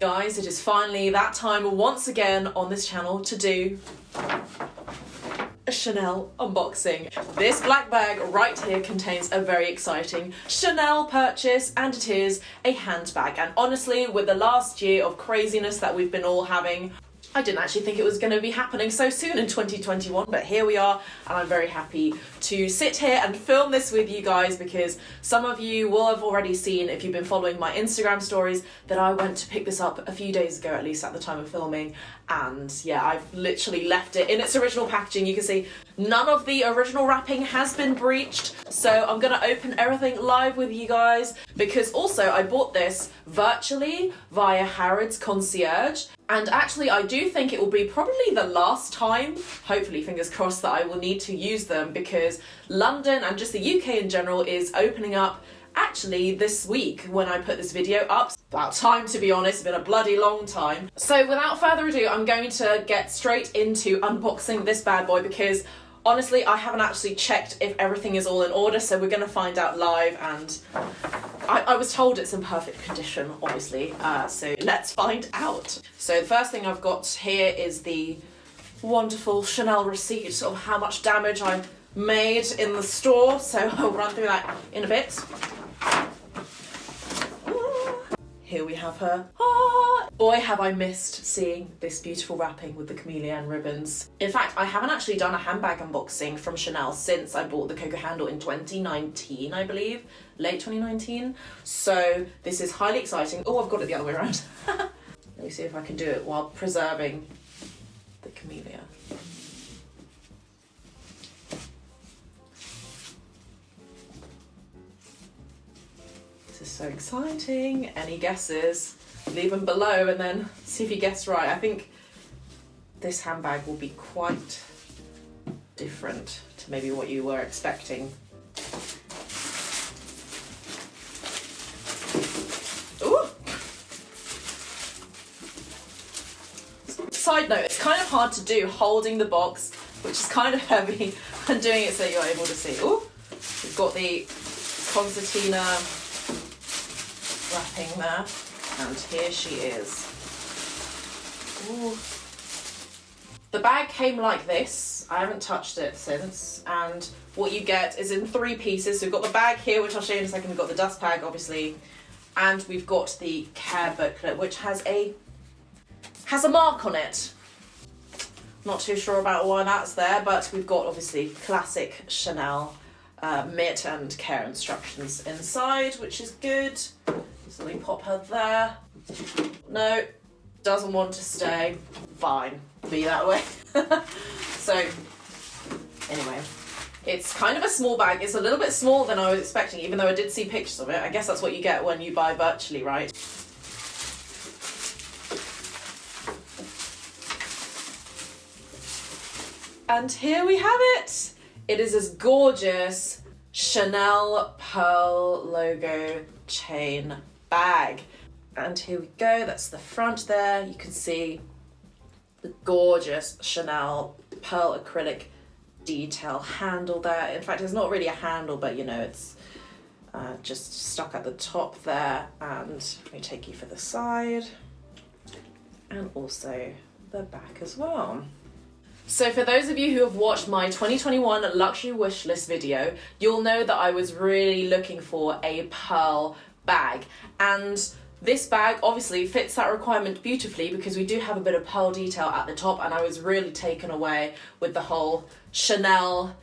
Guys, it is finally that time once again on this channel to do a Chanel unboxing. This black bag right here contains a very exciting Chanel purchase, and it is a handbag. And honestly, with the last year of craziness that we've been all having, I didn't actually think it was going to be happening so soon in 2021, but here we are, and I'm very happy to sit here and film this with you guys, because some of you will have already seen, if you've been following my Instagram stories, that I went to pick this up a few days ago, at least at the time of filming, and yeah, I've literally left it in its original packaging. You can see none of the original wrapping has been breached, so I'm going to open everything live with you guys, because also I bought this virtually via Harrods Concierge. And actually, I do think it will be probably the last time, hopefully fingers crossed, that I will need to use them, because London and just the UK in general is opening up actually this week when I put this video up. About time, to be honest. It's been a bloody long time. So without further ado, I'm going to get straight into unboxing this bad boy, because honestly, I haven't actually checked if everything is all in order, so we're going to find out live, and I was told it's in perfect condition, obviously, so let's find out. So the first thing I've got here is the wonderful Chanel receipt of how much damage I made in the store, so I'll run through that in a bit. Here we have her. Boy, have I missed seeing this beautiful wrapping with the chameleon ribbons. In fact, I haven't actually done a handbag unboxing from Chanel since I bought the Coco handle in 2019, I believe. Late 2019. So this is highly exciting. Oh, I've got it the other way around. Let me see if I can do it while preserving the camellia. This is so exciting. Any guesses? Leave them below and then see if you guess right. I think this handbag will be quite different to maybe what you were expecting. Ooh! Side note, it's kind of hard to do holding the box, which is kind of heavy, and doing it so you're able to see. Ooh! We've got the concertina wrapping there. And here she is. Ooh. The bag came like this. I haven't touched it since. And what you get is in 3 pieces. So we've got the bag here, which I'll show you in a second. We've got the dust bag, obviously. And we've got the care booklet, which has a mark on it. Not too sure about why that's there, but we've got, obviously, classic Chanel mitt and care instructions inside, which is good. So we pop her there. No, doesn't want to stay. Fine, be that way. So, anyway, it's kind of a small bag. It's a little bit smaller than I was expecting, even though I did see pictures of it. I guess that's what you get when you buy virtually, right? And here we have it. It is this gorgeous Chanel pearl logo chain bag. And here we go, that's the front there. You can see the gorgeous Chanel pearl acrylic detail handle there. In fact, it's not really a handle, but you know, it's just stuck at the top there. And let me take you for the side and also the back as well. So for those of you who have watched my 2021 luxury wish list video, you'll know that I was really looking for a pearl bag, and this bag obviously fits that requirement beautifully, because we do have a bit of pearl detail at the top, and I was really taken away with the whole Chanel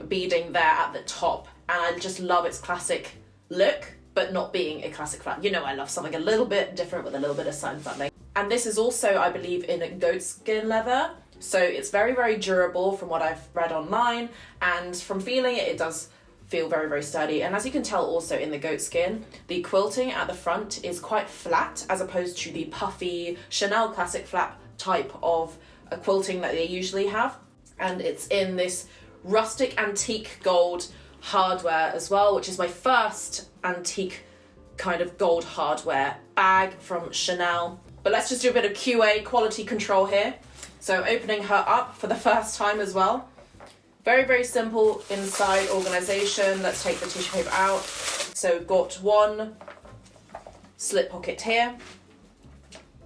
beading there at the top, and I just love its classic look, but not being a classic flat. You know, I love something a little bit different with a little bit of something. And this is also, I believe, in goatskin leather. So it's very, very durable from what I've read online, and from feeling it, it does feel very, very sturdy. And as you can tell also in the goatskin, the quilting at the front is quite flat as opposed to the puffy Chanel classic flap type of quilting that they usually have. And it's in this rustic antique gold hardware as well, which is my first antique kind of gold hardware bag from Chanel. But let's just do a bit of QA, quality control here. So opening her up for the first time as well. Very, very simple inside organisation. Let's take the tissue paper out. So we've got one slip pocket here.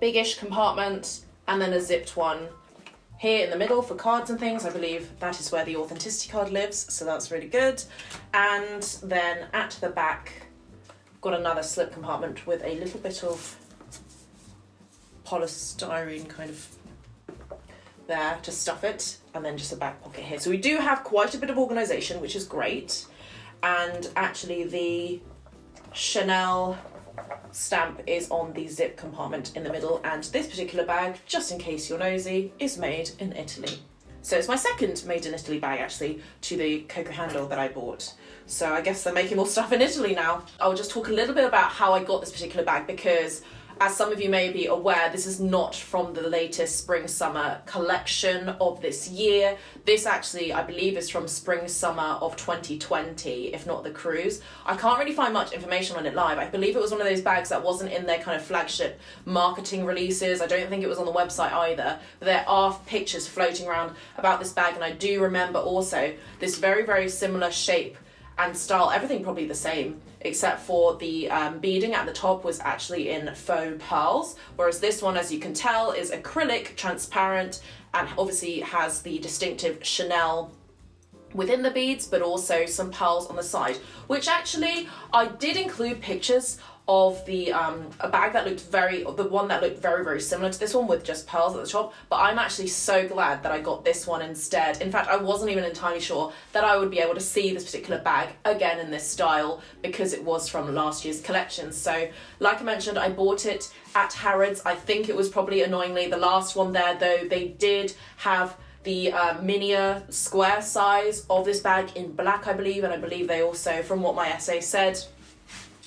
biggish compartment, and then a zipped one here in the middle for cards and things. I believe that is where the authenticity card lives, so that's really good. And then at the back, got another slip compartment with a little bit of polystyrene kind of there to stuff it, and then just a back pocket here. So we do have quite a bit of organisation, which is great. And actually the Chanel stamp is on the zip compartment in the middle, and this particular bag, just in case you're nosy, is made in Italy. So it's my second made in Italy bag actually to the Coco handle that I bought. So I guess they're making more stuff in Italy now. I'll just talk a little bit about how I got this particular bag, because as some of you may be aware, this is not from the latest spring-summer collection of this year. This actually, I believe, is from spring-summer of 2020, if not the cruise. I can't really find much information on it live. I believe it was one of those bags that wasn't in their kind of flagship marketing releases. I don't think it was on the website either. But there are pictures floating around about this bag, and I do remember also this very, very similar shape and style, everything probably the same, except for the beading at the top was actually in faux pearls, whereas this one, as you can tell, is acrylic, transparent, and obviously has the distinctive Chanel within the beads, but also some pearls on the side, which actually I did include pictures of the a bag that looked the one that looked very, very similar to this one with just pearls at the top, but I'm actually so glad that I got this one instead. In fact, I wasn't even entirely sure that I would be able to see this particular bag again in this style, because it was from last year's collection. So like I mentioned, I bought it at Harrods. I think it was probably annoyingly the last one there, though they did have the miniature square size of this bag in black, I believe, and I believe they also, from what my essay said,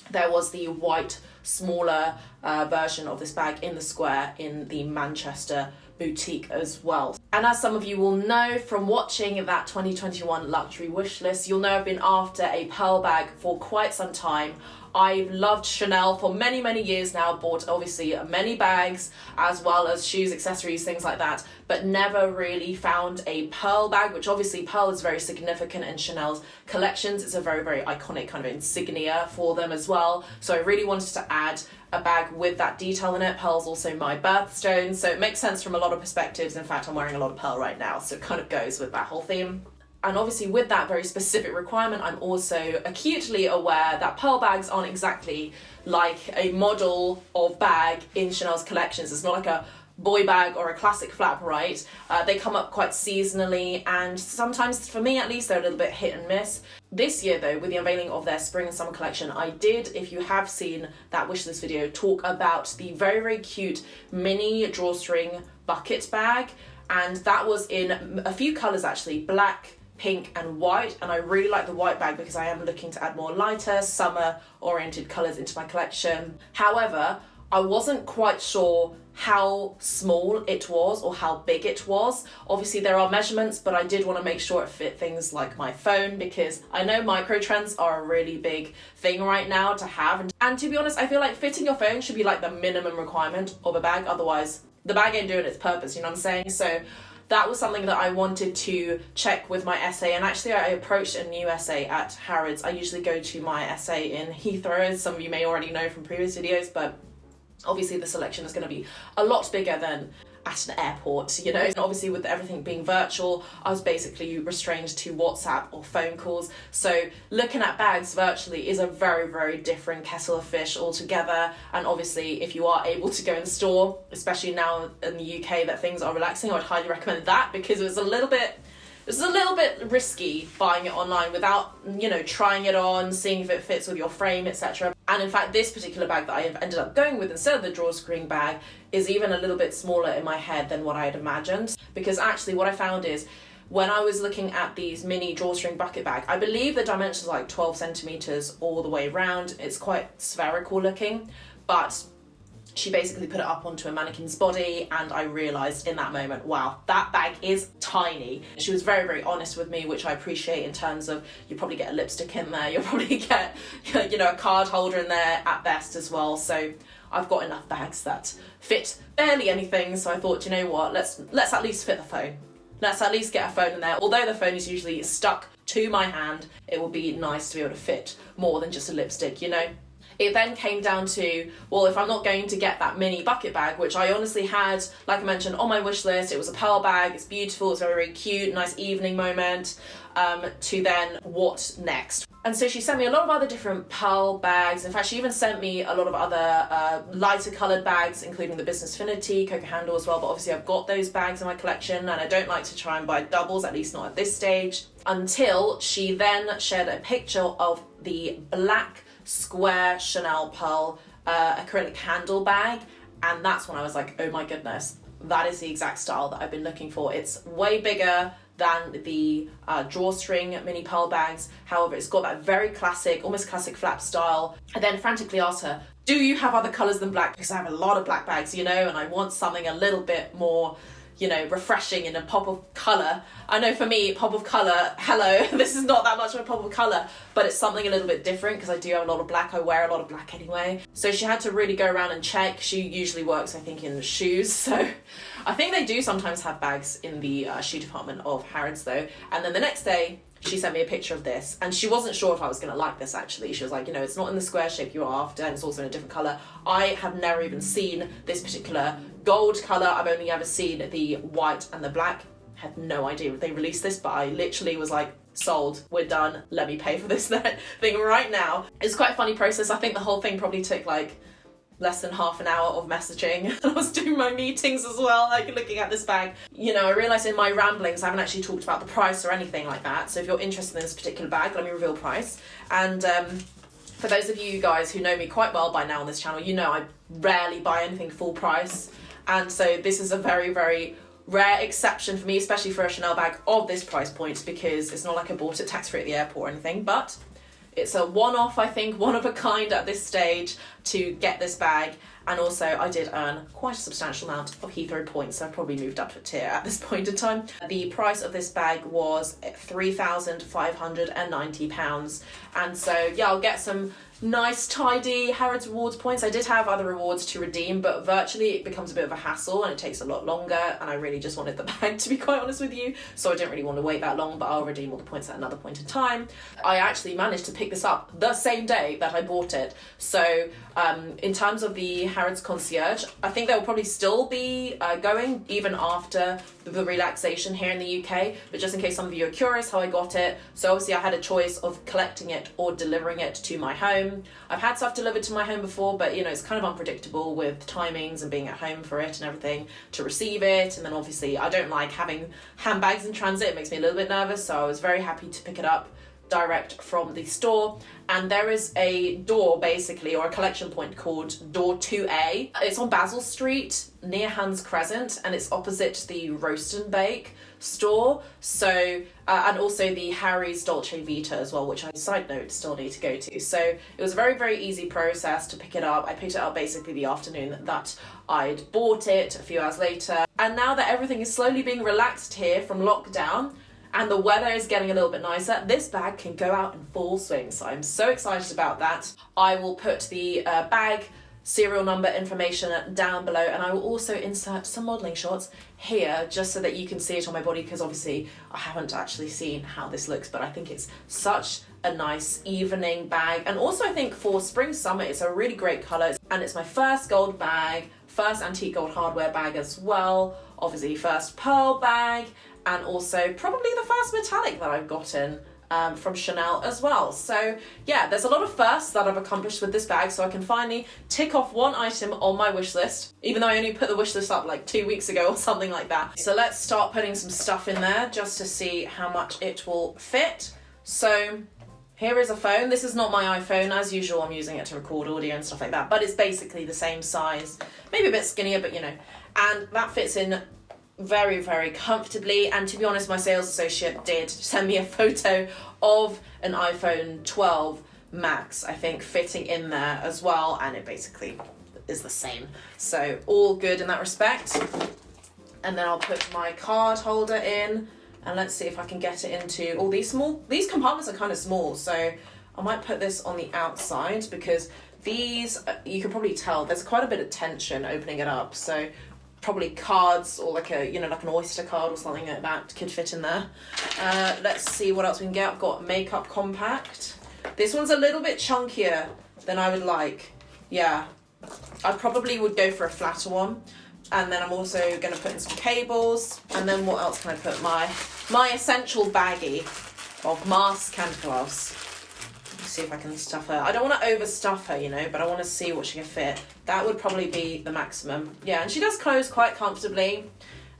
there was the white, smaller version of this bag in the square in the Manchester boutique as well. And as some of you will know from watching that 2021 luxury wish list, you'll know I've been after a pearl bag for quite some time. I've loved Chanel for many, many years now, bought obviously many bags as well as shoes, accessories, things like that, but never really found a pearl bag, which obviously pearl is very significant in Chanel's collections. It's a very, very iconic kind of insignia for them as well. So I really wanted to add a bag with that detail in it. Pearl's also my birthstone, so it makes sense from a lot of perspectives. In fact, I'm wearing a lot of pearl right now, so it kind of goes with that whole theme. And obviously with that very specific requirement, I'm also acutely aware that pearl bags aren't exactly like a model of bag in Chanel's collections. It's not like a boy bag or a classic flap, right? They come up quite seasonally, and sometimes, for me at least, they're a little bit hit and miss. This year though, with the unveiling of their spring and summer collection, I did, if you have seen that wishlist video, talk about the very, very cute mini drawstring bucket bag, and that was in a few colours actually, black, pink and white, and I really like the white bag because I am looking to add more lighter summer oriented colours into my collection. However, I wasn't quite sure how small it was or how big it was. Obviously there are measurements, but I did want to make sure it fit things like my phone, because I know micro trends are a really big thing right now to have, and to be honest, I feel like fitting your phone should be like the minimum requirement of a bag, otherwise the bag ain't doing its purpose, you know what I'm saying? So that was something that I wanted to check with my essay, and actually I approached a new essay at Harrods. I usually go to my essay in Heathrow, as some of you may already know from previous videos, but obviously the selection is going to be a lot bigger than at an airport, you know. And obviously with everything being virtual, I was basically restrained to WhatsApp or phone calls. So looking at bags virtually is a very, very different kettle of fish altogether. And obviously if you are able to go in the store, especially now in the UK that things are relaxing, I would highly recommend that, because it was a little bit risky buying it online without, you know, trying it on, seeing if it fits with your frame, etc. And in fact, this particular bag that I have ended up going with instead of the drawstring bag is even a little bit smaller in my head than what I had imagined. Because actually what I found is, when I was looking at these mini drawstring bucket bag, I believe the dimensions are like 12 centimeters all the way around. It's quite spherical looking, but she basically put it up onto a mannequin's body, and I realised in that moment, wow, that bag is tiny. She was very, very honest with me, which I appreciate, in terms of you probably get a lipstick in there, you'll probably get, you know, a card holder in there at best as well. So I've got enough bags that fit barely anything, so I thought, you know what, let's at least fit the phone. Let's at least get a phone in there. Although the phone is usually stuck to my hand, it will be nice to be able to fit more than just a lipstick, you know. It then came down to, well, if I'm not going to get that mini bucket bag, which I honestly had, like I mentioned, on my wish list, it was a pearl bag, it's beautiful, it's very, very cute, nice evening moment, to then what next? And so she sent me a lot of other different pearl bags. In fact, she even sent me a lot of other lighter coloured bags, including the Business Finity, Coco Handle as well. But obviously I've got those bags in my collection, and I don't like to try and buy doubles, at least not at this stage, until she then shared a picture of the black square Chanel pearl acrylic handle bag. And that's when I was like, oh my goodness, that is the exact style that I've been looking for. It's way bigger than the drawstring mini pearl bags. However, it's got that very classic, almost classic flap style. I then frantically asked her, do you have other colours than black? Because I have a lot of black bags, you know, and I want something a little bit more, you know, refreshing in a pop of colour. I know for me, pop of colour, hello, this is not that much of a pop of colour, but it's something a little bit different because I do have a lot of black. I wear a lot of black anyway. So she had to really go around and check. She usually works, I think, in shoes. So I think they do sometimes have bags in the shoe department of Harrods though. And then the next day, she sent me a picture of this, and she wasn't sure if I was going to like this actually. She was like, you know, it's not in the square shape you're after, and it's also in a different colour. I have never even seen this particular gold colour. I've only ever seen the white and the black. Had no idea if they released this, but I literally was like, sold, we're done, let me pay for this thing right now. It's quite a funny process. I think the whole thing probably took like less than half an hour of messaging. I was doing my meetings as well, like looking at this bag. You know, I realised in my ramblings I haven't actually talked about the price or anything like that. So if you're interested in this particular bag, let me reveal price. And for those of you guys who know me quite well by now on this channel, you know I rarely buy anything full price. And so this is a very, very rare exception for me, especially for a Chanel bag of this price point, because it's not like I bought it tax-free at the airport or anything, but it's a one-off, I think, one of a kind at this stage to get this bag. And also I did earn quite a substantial amount of Heathrow points, so I've probably moved up a tier at this point in time. The price of this bag was £3,590. And so yeah, I'll get some nice tidy Harrods rewards points. I did have other rewards to redeem, but virtually it becomes a bit of a hassle and it takes a lot longer, and I really just wanted the bag, to be quite honest with you, so I didn't really want to wait that long, but I'll redeem all the points at another point in time. I actually managed to pick this up the same day that I bought it, so in terms of the Harrods concierge, I think they'll probably still be going even after the relaxation here in the UK, but just in case some of you are curious how I got it, so obviously I had a choice of collecting it or delivering it to my home. I've had stuff delivered to my home before, but you know, it's kind of unpredictable with timings and being at home for it and everything to receive it. And then obviously I don't like having handbags in transit, it makes me a little bit nervous, so I was very happy to pick it up direct from the store. And there is a door basically, or a collection point called Door 2A. It's on Basil Street near Hans Crescent, and it's opposite the Roast and Bake store. So and also the Harry's Dolce Vita as well, which I, side note, still need to go to. So it was a very, very easy process to pick it up. I picked it up basically the afternoon that I'd bought it, a few hours later. And now that everything is slowly being relaxed here from lockdown and the weather is getting a little bit nicer, this bag can go out in full swing. So I'm so excited about that. I will put the bag serial number information down below, and I will also insert some modelling shots here just so that you can see it on my body, because obviously I haven't actually seen how this looks, but I think it's such a nice evening bag. And also I think for spring summer it's a really great colour, and it's my first gold bag, first antique gold hardware bag as well, obviously first pearl bag, and also probably the first metallic that I've gotten from Chanel as well. So yeah, there's a lot of firsts that I've accomplished with this bag, so I can finally tick off one item on my wish list, even though I only put the wish list up like 2 weeks ago or something like that. So let's start putting some stuff in there just to see how much it will fit. So here is a phone. This is not my iPhone. As usual, I'm using it to record audio and stuff like that, but it's basically the same size, maybe a bit skinnier, but you know, and that fits in very, very comfortably. And to be honest, my sales associate did send me a photo of an iPhone 12 Max, I think, fitting in there as well, and it basically is the same. So all good in that respect. And then I'll put my card holder in, and let's see if I can get it into all these these compartments are kind of small, so I might put this on the outside, because these, you can probably tell there's quite a bit of tension opening it up, so probably cards or like a, you know, like an Oyster card or something like that could fit in there. Let's see what else we can get. I've got makeup compact. This one's a little bit chunkier then I would like, yeah, I probably would go for a flatter one. And then I'm also going to put in some cables. And then what else can I put? My essential baggie of mask and gloves. Let's see if I can stuff her. I don't want to overstuff her, you know, but I want to see what she can fit. That would probably be the maximum. Yeah, and she does close quite comfortably.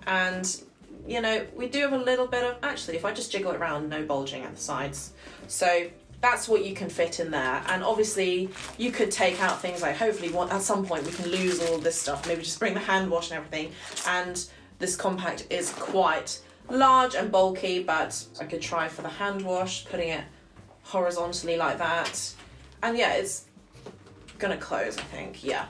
And, you know, we do have a little bit of, actually, if I just jiggle it around, no bulging at the sides. So that's what you can fit in there. And obviously you could take out things like, hopefully at some point we can lose all this stuff, maybe just bring the hand wash and everything. And this compact is quite large and bulky, but I could try for the hand wash, putting it horizontally like that. And yeah, it's gonna close, I think. Yeah,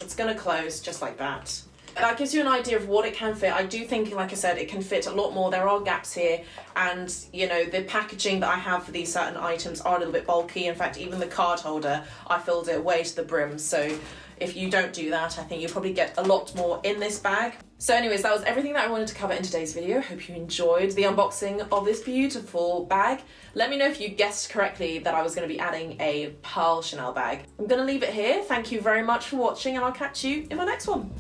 it's gonna close just like that. That gives you an idea of what it can fit. I do think, like I said, it can fit a lot more. There are gaps here, and you know, the packaging that I have for these certain items are a little bit bulky. In fact, even the card holder, I filled it way to the brim. So if you don't do that, I think you'll probably get a lot more in this bag. So anyways, that was everything that I wanted to cover in today's video. Hope you enjoyed the unboxing of this beautiful bag. Let me know if you guessed correctly that I was going to be adding a pearl Chanel bag. I'm going to leave it here. Thank you very much for watching, and I'll catch you in my next one.